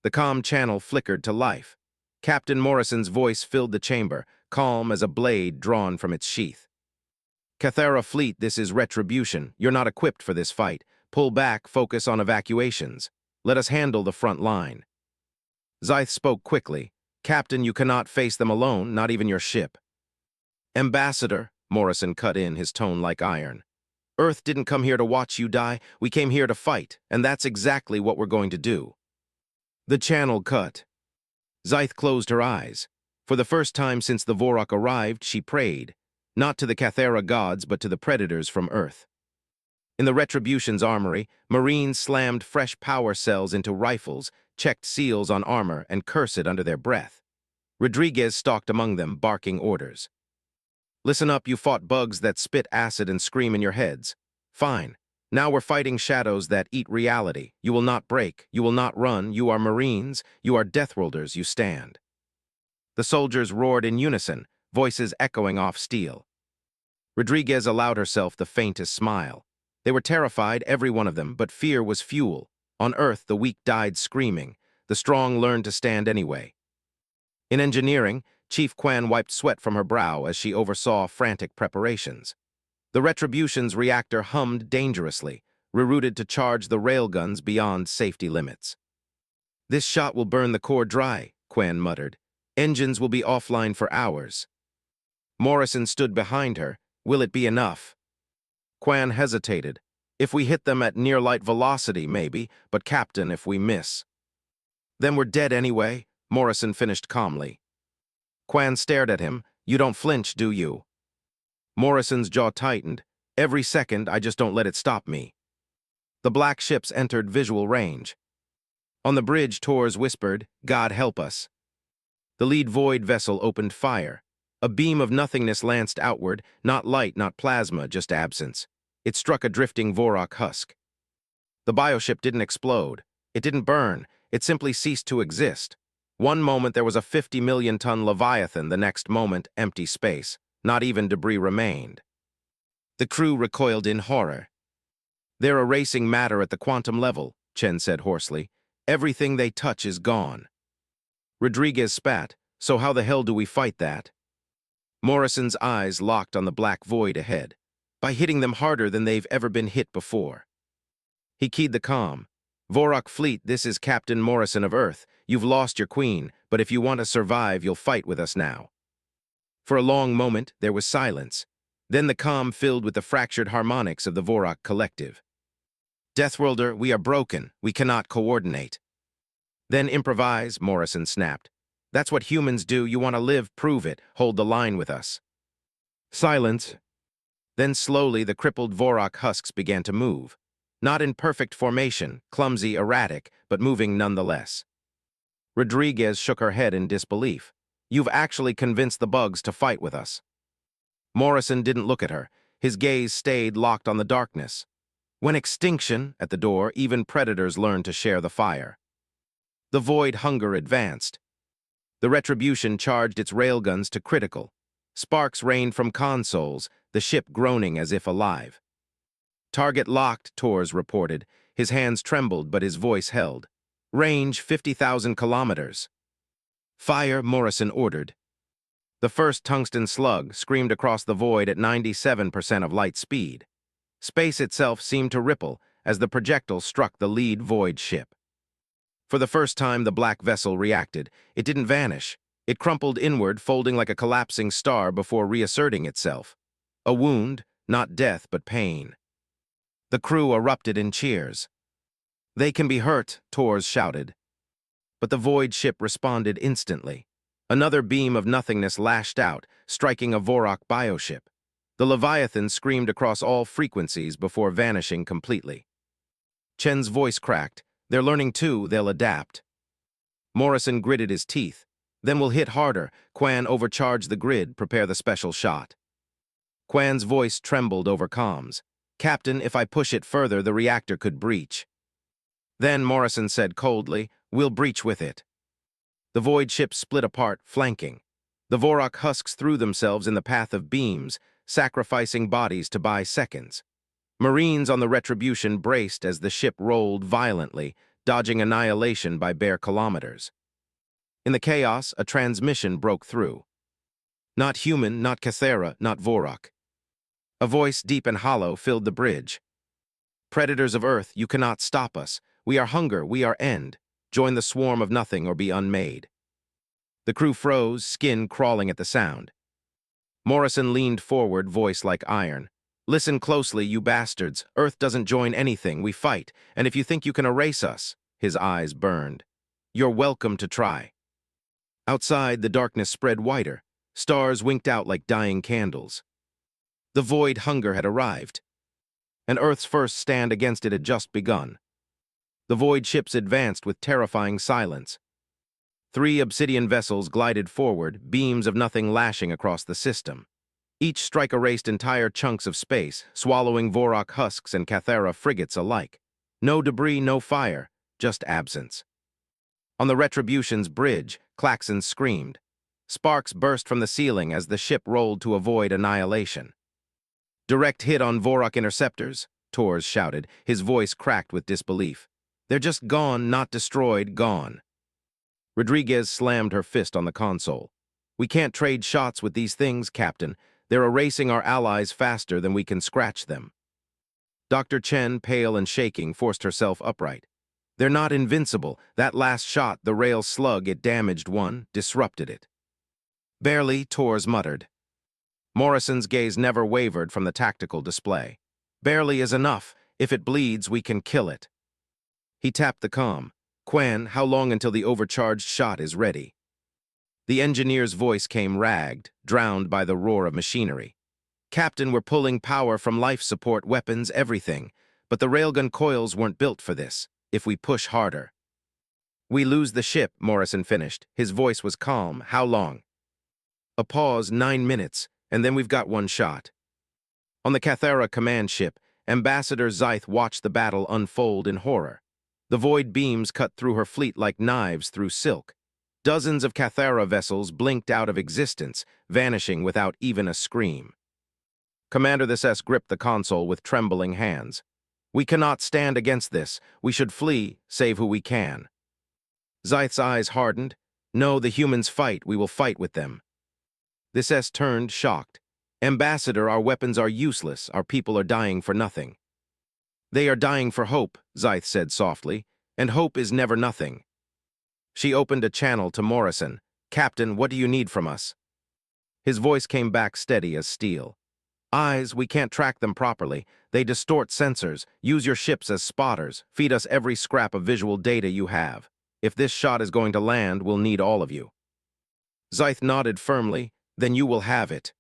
The comm channel flickered to life. Captain Morrison's voice filled the chamber, calm as a blade drawn from its sheath. "Cathera fleet, this is Retribution. You're not equipped for this fight. Pull back, focus on evacuations. Let us handle the front line." Zyth spoke quickly. Captain, you cannot face them alone, not even your ship. Ambassador, Morrison cut in, his tone like iron. Earth didn't come here to watch you die, we came here to fight, and that's exactly what we're going to do. The channel cut. Scythe closed her eyes. For the first time since the Vorok arrived, she prayed, not to the Cathera gods, but to the predators from Earth. In the Retribution's armory, Marines slammed fresh power cells into rifles, checked seals on armor, and cursed under their breath. Rodriguez stalked among them, barking orders. Listen up, you fought bugs that spit acid and scream in your heads. Fine. Now we're fighting shadows that eat reality. You will not break. You will not run. You are Marines. You are Deathworlders. You stand. The soldiers roared in unison, voices echoing off steel. Rodriguez allowed herself the faintest smile. They were terrified, every one of them, but fear was fuel. On Earth, the weak died screaming. The strong learned to stand anyway. In engineering, Chief Quan wiped sweat from her brow as she oversaw frantic preparations. The Retribution's reactor hummed dangerously, rerouted to charge the railguns beyond safety limits. This shot will burn the core dry, Quan muttered. Engines will be offline for hours. Morrison stood behind her. Will it be enough? Quan hesitated. If we hit them at near-light velocity, maybe, but Captain, if we miss. Then we're dead anyway, Morrison finished calmly. Quan stared at him. You don't flinch, do you? Morrison's jaw tightened. Every second, I just don't let it stop me. The black ships entered visual range. On the bridge, Torres whispered, God help us. The lead void vessel opened fire. A beam of nothingness lanced outward, not light, not plasma, just absence. It struck a drifting Vorok husk. The bioship didn't explode. It didn't burn. It simply ceased to exist. One moment there was a 50-million-ton Leviathan, the next moment empty space. Not even debris remained. The crew recoiled in horror. They're erasing matter at the quantum level, Chen said hoarsely. Everything they touch is gone. Rodriguez spat. So how the hell do we fight that? Morrison's eyes locked on the black void ahead. By hitting them harder than they've ever been hit before. He keyed the comm. Vorok Fleet, this is Captain Morrison of Earth. You've lost your queen, but if you want to survive, you'll fight with us now. For a long moment, there was silence. Then the comm filled with the fractured harmonics of the Vorok collective. Deathworlder, we are broken. We cannot coordinate. Then improvise, Morrison snapped. That's what humans do. You want to live, prove it. Hold the line with us. Silence. Then slowly the crippled Vorok husks began to move. Not in perfect formation, clumsy, erratic, but moving nonetheless. Rodriguez shook her head in disbelief. You've actually convinced the bugs to fight with us. Morrison didn't look at her. His gaze stayed locked on the darkness. When extinction, at the door, even predators learned to share the fire. The void hunger advanced. The Retribution charged its railguns to critical. Sparks rained from consoles, the ship groaning as if alive. Target locked, Torres reported. His hands trembled, but his voice held. Range 50,000 kilometers. Fire, Morrison ordered. The first tungsten slug screamed across the void at 97% of light speed. Space itself seemed to ripple as the projectile struck the lead void ship. For the first time, the black vessel reacted. It didn't vanish. It crumpled inward, folding like a collapsing star before reasserting itself. A wound, not death, but pain. The crew erupted in cheers. They can be hurt, Torres shouted. But the void ship responded instantly. Another beam of nothingness lashed out, striking a Vorok bioship. The Leviathan screamed across all frequencies before vanishing completely. Chen's voice cracked. They're learning too, they'll adapt. Morrison gritted his teeth. Then we'll hit harder. Quan, overcharge the grid, prepare the special shot. Quan's voice trembled over comms. Captain, if I push it further, the reactor could breach. Then Morrison said coldly, we'll breach with it. The void ship split apart, flanking. The Vorok husks threw themselves in the path of beams, sacrificing bodies to buy seconds. Marines on the Retribution braced as the ship rolled violently, dodging annihilation by bare kilometers. In the chaos, a transmission broke through. Not human, not Cathera, not Vorok. A voice deep and hollow filled the bridge. Predators of Earth, you cannot stop us. We are hunger, we are end. Join the swarm of nothing or be unmade. The crew froze, skin crawling at the sound. Morrison leaned forward, voice like iron. "Listen closely, you bastards. Earth doesn't join anything. We fight. And if you think you can erase us," his eyes burned, "you're welcome to try." Outside, the darkness spread wider. Stars winked out like dying candles. The void hunger had arrived, and Earth's first stand against it had just begun. The void ships advanced with terrifying silence. 3 obsidian vessels glided forward, beams of nothing lashing across the system. Each strike erased entire chunks of space, swallowing Vorok husks and Cathera frigates alike. No debris, no fire, just absence. On the Retribution's bridge, Klaxon screamed. Sparks burst from the ceiling as the ship rolled to avoid annihilation. "Direct hit on Vorok interceptors," Tors shouted, his voice cracked with disbelief. "They're just gone, not destroyed, gone." Rodriguez slammed her fist on the console. "We can't trade shots with these things, Captain. They're erasing our allies faster than we can scratch them." Dr. Chen, pale and shaking, forced herself upright. "They're not invincible. That last shot, the rail slug, it damaged one, disrupted it." "Barely," Tors muttered. Morrison's gaze never wavered from the tactical display. "Barely is enough. If it bleeds, we can kill it." He tapped the comm. "Quan, how long until the overcharged shot is ready?" The engineer's voice came ragged, drowned by the roar of machinery. "Captain, we're pulling power from life support, weapons, everything. But the railgun coils weren't built for this. If we push harder." "We lose the ship," Morrison finished. His voice was calm. "How long?" A pause, 9 minutes, and then we've got one shot. On the Cathera command ship, Ambassador Zyth watched the battle unfold in horror. The void beams cut through her fleet like knives through silk. Dozens of Cathera vessels blinked out of existence, vanishing without even a scream. Commander the SS gripped the console with trembling hands. "We cannot stand against this. We should flee, save who we can." Zyth's eyes hardened. "No, the humans fight. We will fight with them." The SS turned, shocked. "Ambassador, our weapons are useless. Our people are dying for nothing." "They are dying for hope," Zyth said softly, "and hope is never nothing." She opened a channel to Morrison. "Captain, what do you need from us?" His voice came back steady as steel. "Eyes, we can't track them properly. They distort sensors. Use your ships as spotters. Feed us every scrap of visual data you have. If this shot is going to land, we'll need all of you." Zyth nodded firmly. "Then you will have it."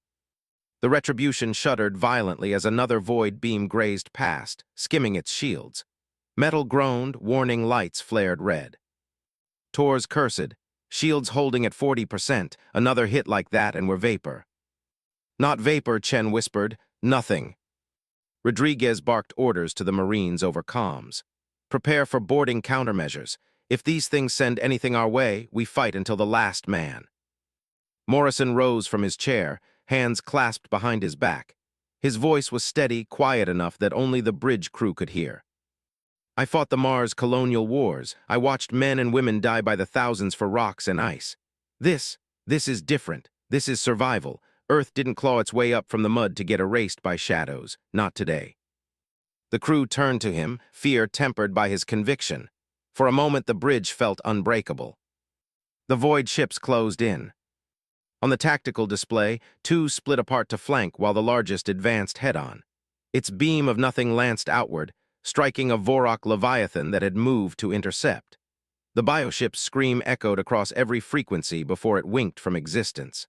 The Retribution shuddered violently as another void beam grazed past, skimming its shields. Metal groaned, warning lights flared red. Tors cursed. "Shields holding at 40%. Another hit like that and we're vapor." "Not vapor," Chen whispered. "Nothing." Rodriguez barked orders to the Marines over comms. "Prepare for boarding countermeasures. If these things send anything our way, we fight until the last man." Morrison rose from his chair, hands clasped behind his back. His voice was steady, quiet enough that only the bridge crew could hear. "I fought the Mars colonial wars. I watched men and women die by the thousands for rocks and ice. This is different. This is survival. Earth didn't claw its way up from the mud to get erased by shadows. Not today." The crew turned to him, fear tempered by his conviction. For a moment, the bridge felt unbreakable. The void ships closed in. On the tactical display, 2 split apart to flank while the largest advanced head-on. Its beam of nothing lanced outward, striking a Vorok Leviathan that had moved to intercept. The bioship's scream echoed across every frequency before it winked from existence.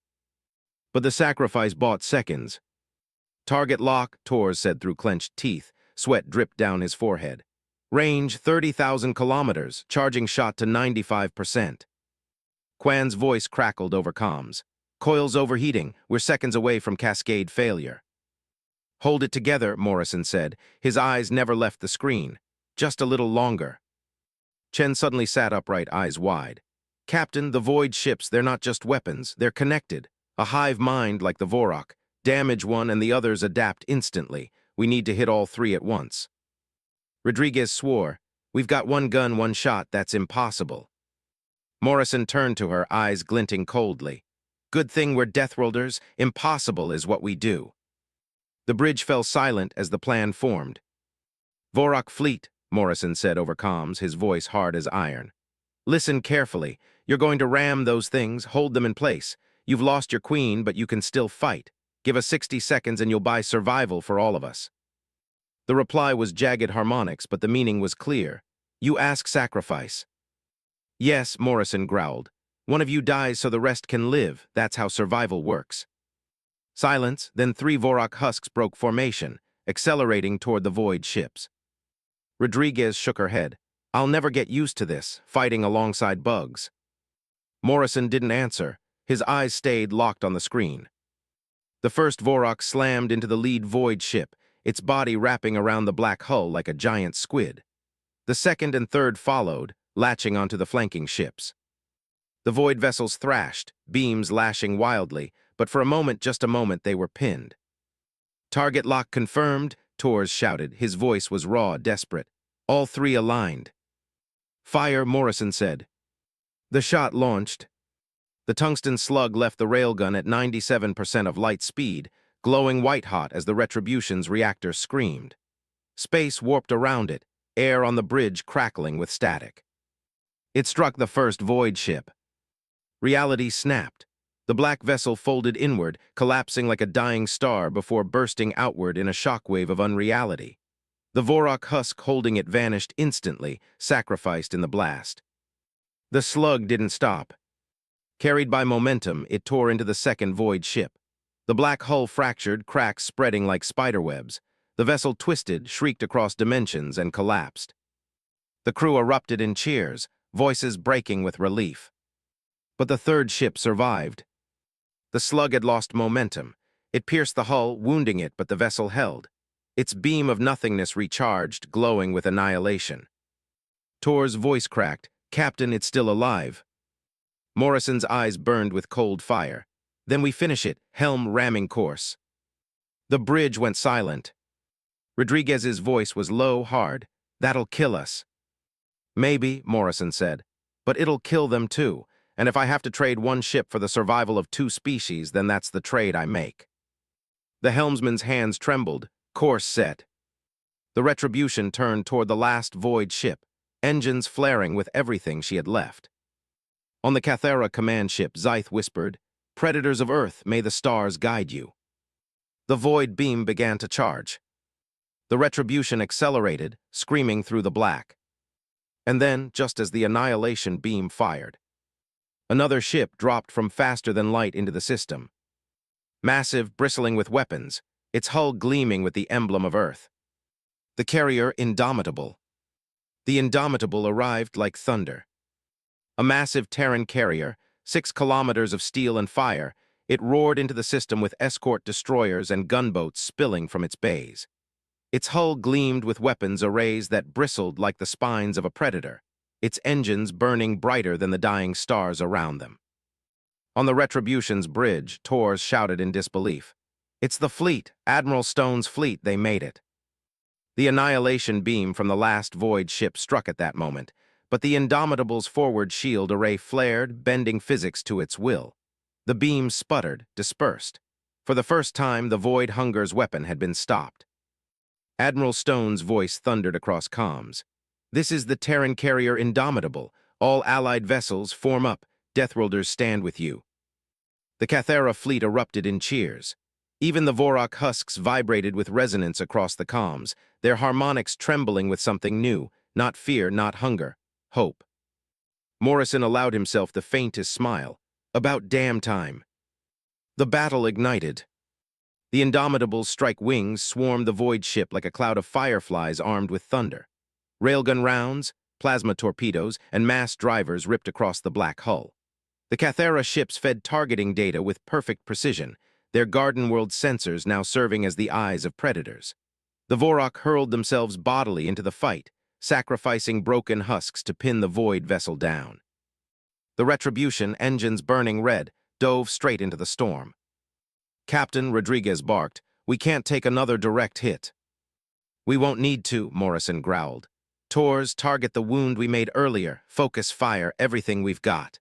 But the sacrifice bought seconds. "Target lock," Tors said through clenched teeth. Sweat dripped down his forehead. "Range 30,000 kilometers, charging shot to 95%. Quan's voice crackled over comms. "Coils overheating. We're seconds away from cascade failure." "Hold it together," Morrison said. His eyes never left the screen. "Just a little longer." Chen suddenly sat upright, eyes wide. "Captain, the void ships, they're not just weapons. They're connected. A hive mind like the Vorok. Damage one and the others adapt instantly. We need to hit all 3 at once." Rodriguez swore. "We've got one gun, one shot. That's impossible." Morrison turned to her, eyes glinting coldly. "Good thing we're Deathworlders. Impossible is what we do." The bridge fell silent as the plan formed. "Vorok fleet," Morrison said over comms, his voice hard as iron. Listen carefully. You're going to ram those things, hold them in place. You've lost your queen, but you can still fight. Give us 60 seconds and you'll buy survival for all of us." The reply was jagged harmonics, but the meaning was clear. "You ask sacrifice." "Yes," Morrison growled. "One of you dies so the rest can live. That's how survival works." Silence, then 3 Vorok husks broke formation, accelerating toward the void ships. Rodriguez shook her head. "I'll never get used to this, fighting alongside bugs." Morrison didn't answer. His eyes stayed locked on the screen. The first Vorok slammed into the lead void ship, its body wrapping around the black hull like a giant squid. The second and third followed, latching onto the flanking ships. The void vessels thrashed, beams lashing wildly, but for a moment, just a moment, they were pinned. "Target lock confirmed," Torres shouted. His voice was raw, desperate. All 3 aligned. "Fire," Morrison said. The shot launched. The tungsten slug left the railgun at 97% of light speed, glowing white-hot as the Retribution's reactor screamed. Space warped around it, air on the bridge crackling with static. It struck the first void ship. Reality snapped. The black vessel folded inward, collapsing like a dying star before bursting outward in a shockwave of unreality. The Vorok husk holding it vanished instantly, sacrificed in the blast. The slug didn't stop. Carried by momentum, it tore into the second void ship. The black hull fractured, cracks spreading like spiderwebs. The vessel twisted, shrieked across dimensions, and collapsed. The crew erupted in cheers, voices breaking with relief. But the third ship survived. The slug had lost momentum. It pierced the hull, wounding it, but the vessel held. Its beam of nothingness recharged, glowing with annihilation. Tor's voice cracked. "Captain, it's still alive." Morrison's eyes burned with cold fire. "Then we finish it, helm ramming course." The bridge went silent. Rodriguez's voice was low, hard. "That'll kill us." "Maybe," Morrison said, "but it'll kill them too. And if I have to trade one ship for the survival of 2 species, then that's the trade I make." The helmsman's hands trembled, course set. The Retribution turned toward the last void ship, engines flaring with everything she had left. On the Cathera command ship, Zyth whispered, "Predators of Earth, may the stars guide you." The void beam began to charge. The Retribution accelerated, screaming through the black. And then, just as the annihilation beam fired, another ship dropped from faster than light into the system. Massive, bristling with weapons, its hull gleaming with the emblem of Earth. The carrier Indomitable. The Indomitable arrived like thunder. A massive Terran carrier, 6 kilometers of steel and fire, it roared into the system with escort destroyers and gunboats spilling from its bays. Its hull gleamed with weapons arrays that bristled like the spines of a predator, its engines burning brighter than the dying stars around them. On the Retribution's bridge, Torres shouted in disbelief. "It's the fleet, Admiral Stone's fleet, they made it." The annihilation beam from the last void ship struck at that moment, but the Indomitable's forward shield array flared, bending physics to its will. The beam sputtered, dispersed. For the first time, the Void Hunger's weapon had been stopped. Admiral Stone's voice thundered across comms. "This is the Terran carrier Indomitable. All Allied vessels, form up. Deathworlders stand with you." The Cathera fleet erupted in cheers. Even the Vorok husks vibrated with resonance across the comms, their harmonics trembling with something new, not fear, not hunger, hope. Morrison allowed himself the faintest smile. About damn time. The battle ignited. The Indomitable's strike wings swarmed the void ship like a cloud of fireflies armed with thunder. Railgun rounds, plasma torpedoes, and mass drivers ripped across the black hull. The Cathera ships fed targeting data with perfect precision, their Garden World sensors now serving as the eyes of predators. The Vorok hurled themselves bodily into the fight, sacrificing broken husks to pin the void vessel down. The Retribution, engines burning red, dove straight into the storm. "Captain," Rodriguez barked, "we can't take another direct hit." "We won't need to," Morrison growled. "Torres, target the wound we made earlier. Focus fire, everything we've got."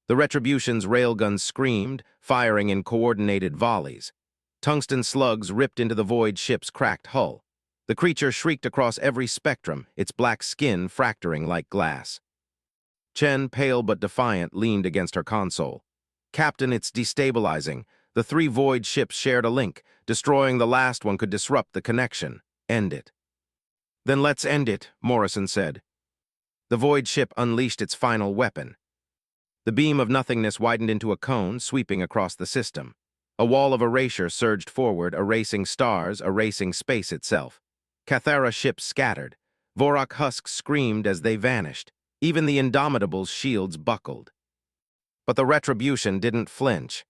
The Retribution's railguns screamed, firing in coordinated volleys. Tungsten slugs ripped into the void ship's cracked hull. The creature shrieked across every spectrum, its black skin fracturing like glass. Chen, pale but defiant, leaned against her console. Captain, it's destabilizing. The three void ships shared a link. Destroying the last one could disrupt the connection. End it. Then let's end it, Morrison said. The void ship unleashed its final weapon. The beam of nothingness widened into a cone, sweeping across the system. A wall of erasure surged forward, erasing stars, erasing space itself. Cathara ships scattered. Vorak husks screamed as they vanished. Even the Indomitable's shields buckled. But the Retribution didn't flinch.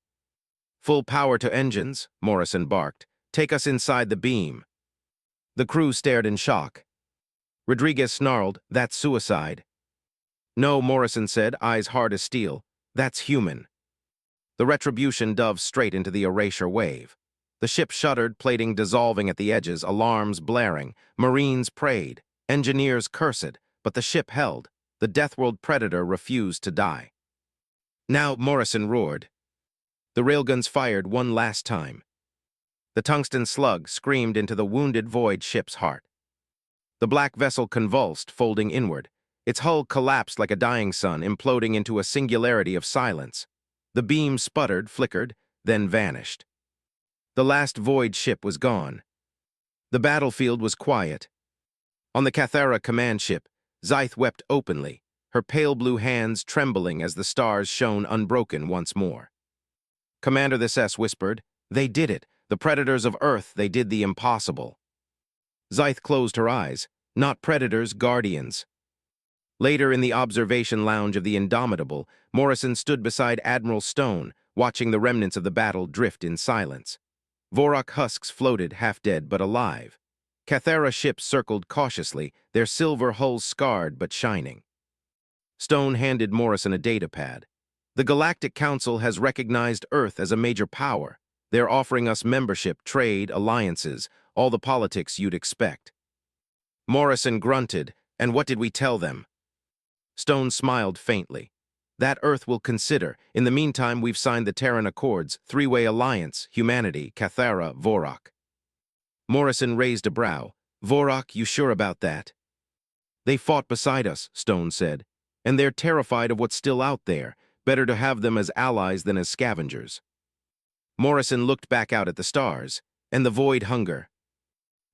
Full power to engines, Morrison barked. Take us inside the beam. The crew stared in shock. Rodriguez snarled, that's suicide. No, Morrison said, eyes hard as steel. That's human. The Retribution dove straight into the erasure wave. The ship shuddered, plating dissolving at the edges, alarms blaring. Marines prayed, engineers cursed, but the ship held. The Deathworld Predator refused to die. Now, Morrison roared. The railguns fired one last time. The tungsten slug screamed into the wounded void ship's heart. The black vessel convulsed, folding inward. Its hull collapsed like a dying sun, imploding into a singularity of silence. The beam sputtered, flickered, then vanished. The last void ship was gone. The battlefield was quiet. On the Cathara command ship, Scythe wept openly, her pale blue hands trembling as the stars shone unbroken once more. Commander, the SS whispered, they did it. The predators of Earth, they did the impossible. Scythe closed her eyes. Not predators, guardians. Later, in the observation lounge of the Indomitable, Morrison stood beside Admiral Stone, watching the remnants of the battle drift in silence. Vorak husks floated, half-dead but alive. Cathara ships circled cautiously, their silver hulls scarred but shining. Stone handed Morrison a datapad. The Galactic Council has recognized Earth as a major power. They're offering us membership, trade, alliances, all the politics you'd expect. Morrison grunted, and what did we tell them? Stone smiled faintly. That Earth will consider. In the meantime, we've signed the Terran Accords, three-way alliance, humanity, Cathara, Vorak. Morrison raised a brow. Vorak, you sure about that? They fought beside us, Stone said, and they're terrified of what's still out there. Better to have them as allies than as scavengers. Morrison looked back out at the stars, and the void hunger.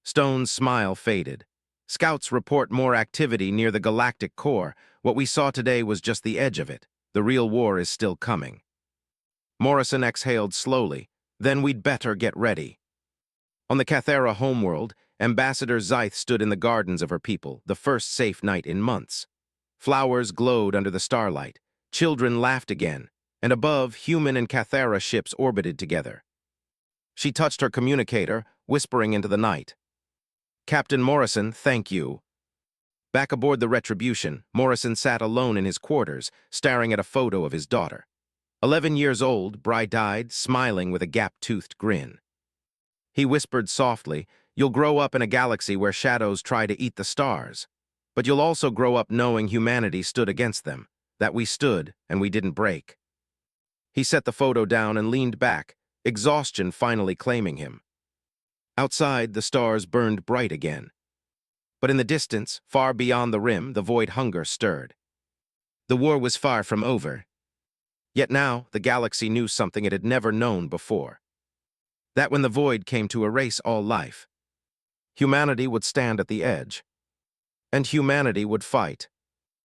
Stone's smile faded. Scouts report more activity near the galactic core. What we saw today was just the edge of it. The real war is still coming. Morrison exhaled slowly. Then we'd better get ready. On the Cathara homeworld, Ambassador Scythe stood in the gardens of her people, the first safe night in months. Flowers glowed under the starlight. Children laughed again, and above, human and Cathara ships orbited together. She touched her communicator, whispering into the night. Captain Morrison, thank you. Back aboard the Retribution, Morrison sat alone in his quarters, staring at a photo of his daughter. 11 years old, bright-eyed, smiling with a gap-toothed grin. He whispered softly, you'll grow up in a galaxy where shadows try to eat the stars. But you'll also grow up knowing humanity stood against them, that we stood and we didn't break. He set the photo down and leaned back, exhaustion finally claiming him. Outside, the stars burned bright again. But in the distance, far beyond the rim, the void hunger stirred. The war was far from over. Yet now, the galaxy knew something it had never known before. That when the void came to erase all life, humanity would stand at the edge. And humanity would fight.